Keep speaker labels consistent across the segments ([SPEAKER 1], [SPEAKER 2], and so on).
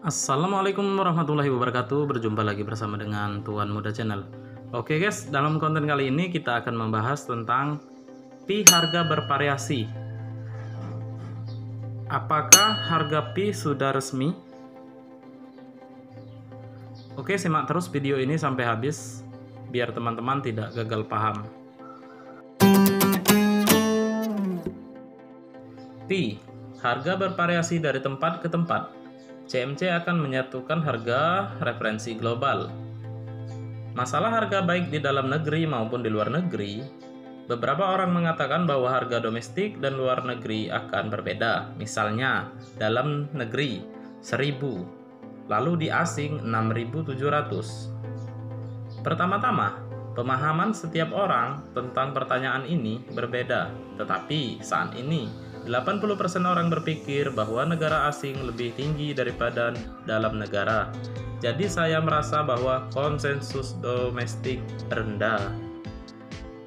[SPEAKER 1] Assalamualaikum warahmatullahi wabarakatuh. Berjumpa lagi bersama dengan Tuan Muda Channel. Oke guys, dalam konten kali ini kita akan membahas tentang pi harga bervariasi. Apakah harga pi sudah resmi? Oke, simak terus video ini sampai habis biar teman-teman tidak gagal paham. Pi, harga bervariasi dari tempat ke tempat. CMC akan menyatukan harga referensi global. Masalah harga baik di dalam negeri maupun di luar negeri, beberapa orang mengatakan bahwa harga domestik dan luar negeri akan berbeda. Misalnya, dalam negeri 1.000, lalu di asing 6.700. Pertama-tama, pemahaman setiap orang tentang pertanyaan ini berbeda, tetapi saat ini 80% orang berpikir bahwa negara asing lebih tinggi daripada dalam negara. Jadi saya merasa bahwa konsensus domestik rendah.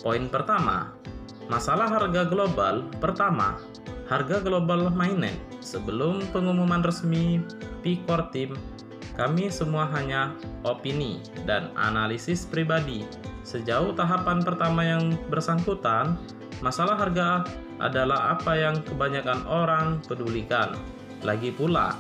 [SPEAKER 1] Poin pertama, masalah harga global. Pertama, harga global mainnet. Sebelum pengumuman resmi Pi Core Team, kami semua hanya opini dan analisis pribadi. Sejauh tahapan pertama yang bersangkutan, masalah harga adalah apa yang kebanyakan orang pedulikan. Lagi pula,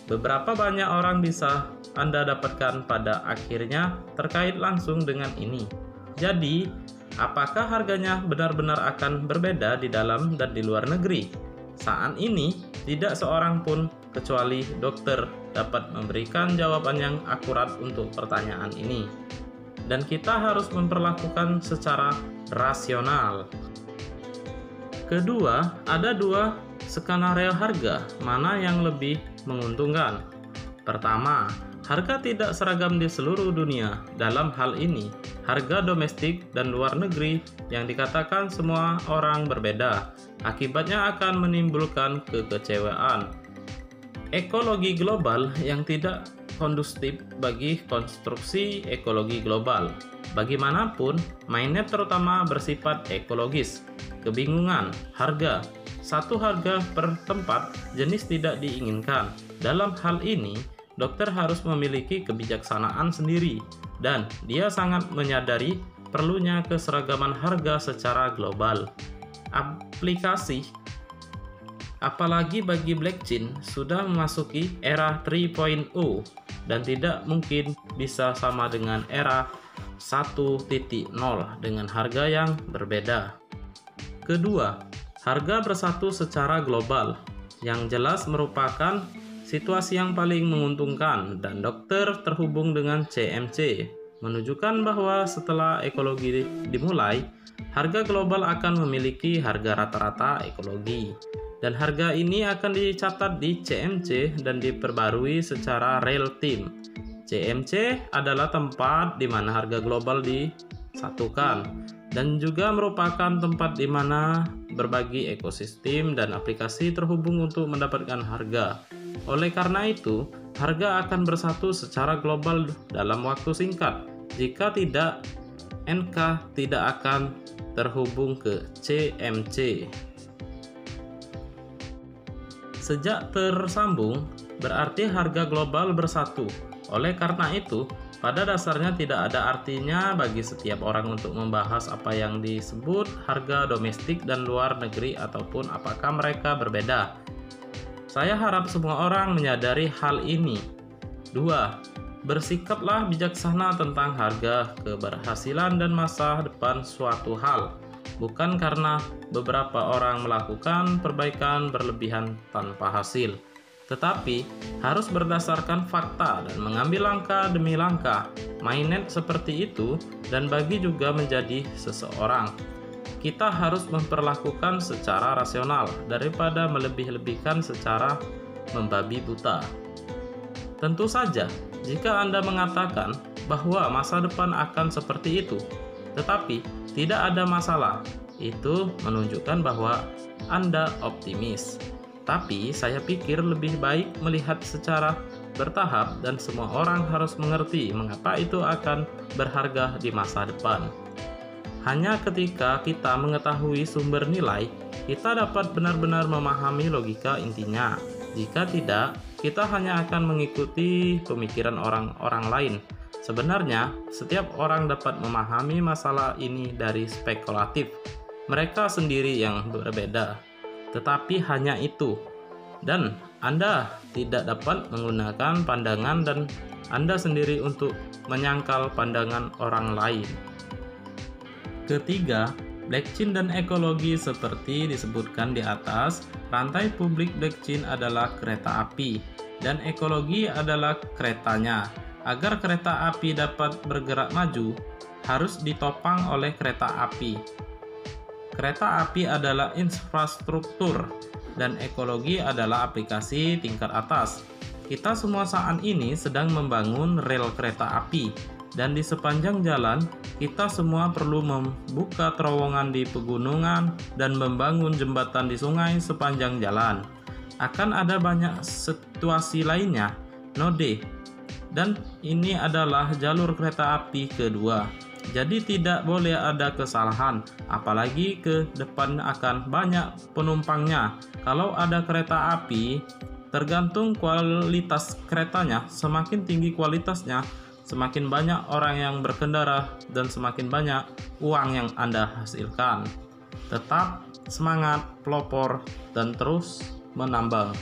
[SPEAKER 1] beberapa banyak orang bisa Anda dapatkan pada akhirnya terkait langsung dengan ini. Jadi, apakah harganya benar-benar akan berbeda di dalam dan di luar negeri? Saat ini, tidak seorang pun kecuali dokter dapat memberikan jawaban yang akurat untuk pertanyaan ini. Dan kita harus memperlakukan secara rasional. Kedua, ada dua skenario harga, mana yang lebih menguntungkan. Pertama, harga tidak seragam di seluruh dunia. Dalam hal ini, harga domestik dan luar negeri yang dikatakan semua orang berbeda. Akibatnya akan menimbulkan kekecewaan. Ekologi global yang tidak kondusif bagi konstruksi ekologi global. Bagaimanapun, mainnet terutama bersifat ekologis. Kebingungan harga. Satu harga per tempat jenis tidak diinginkan. Dalam hal ini, dokter harus memiliki kebijaksanaan sendiri, dan dia sangat menyadari perlunya keseragaman harga secara global. Aplikasi, apalagi bagi blockchain, sudah memasuki era 3.0 dan tidak mungkin bisa sama dengan era 1.0 dengan harga yang berbeda. Kedua, harga bersatu secara global yang jelas merupakan situasi yang paling menguntungkan, dan dokter terhubung dengan CMC menunjukkan bahwa setelah ekologi dimulai, harga global akan memiliki harga rata-rata ekologi, dan harga ini akan dicatat di CMC dan diperbarui secara real time. CMC adalah tempat di mana harga global disatukan dan juga merupakan tempat di mana berbagai ekosistem dan aplikasi terhubung untuk mendapatkan harga. Oleh karena itu, harga akan bersatu secara global dalam waktu singkat. Jika tidak, NK tidak akan terhubung ke CMC. Sejak tersambung, berarti harga global bersatu. Oleh karena itu, pada dasarnya tidak ada artinya bagi setiap orang untuk membahas apa yang disebut harga domestik dan luar negeri ataupun apakah mereka berbeda. Saya harap semua orang menyadari hal ini. 2. Bersikaplah bijaksana tentang harga, keberhasilan dan masa depan suatu hal, bukan karena beberapa orang melakukan perbaikan berlebihan tanpa hasil, tetapi harus berdasarkan fakta dan mengambil langkah demi langkah. Mainnet seperti itu dan bagi juga menjadi seseorang. Kita harus memperlakukan secara rasional daripada melebih-lebihkan secara membabi buta. Tentu saja, jika Anda mengatakan bahwa masa depan akan seperti itu, tetapi tidak ada masalah, itu menunjukkan bahwa Anda optimis. Tapi saya pikir lebih baik melihat secara bertahap dan semua orang harus mengerti mengapa itu akan berharga di masa depan. Hanya ketika kita mengetahui sumber nilai, kita dapat benar-benar memahami logika intinya. Jika tidak, kita hanya akan mengikuti pemikiran orang-orang lain. Sebenarnya, setiap orang dapat memahami masalah ini dari spekulatif. Mereka sendiri yang berbeda, tetapi hanya itu. Dan Anda tidak dapat menggunakan pandangan dan Anda sendiri untuk menyangkal pandangan orang lain. Ketiga, blockchain dan ekologi seperti disebutkan di atas, rantai publik blockchain adalah kereta api dan ekologi adalah keretanya. Agar kereta api dapat bergerak maju, harus ditopang oleh kereta api. Kereta api adalah infrastruktur dan ekologi adalah aplikasi tingkat atas. Kita semua saat ini sedang membangun rel kereta api, dan di sepanjang jalan kita semua perlu membuka terowongan di pegunungan dan membangun jembatan di sungai sepanjang jalan. Akan ada banyak situasi lainnya, node, dan ini adalah jalur kereta api kedua. Jadi tidak boleh ada kesalahan, apalagi ke depan akan banyak penumpangnya. Kalau ada kereta api, tergantung kualitas keretanya, semakin tinggi kualitasnya, semakin banyak orang yang berkendara dan semakin banyak uang yang Anda hasilkan. Tetap semangat, pelopor, dan terus menambang.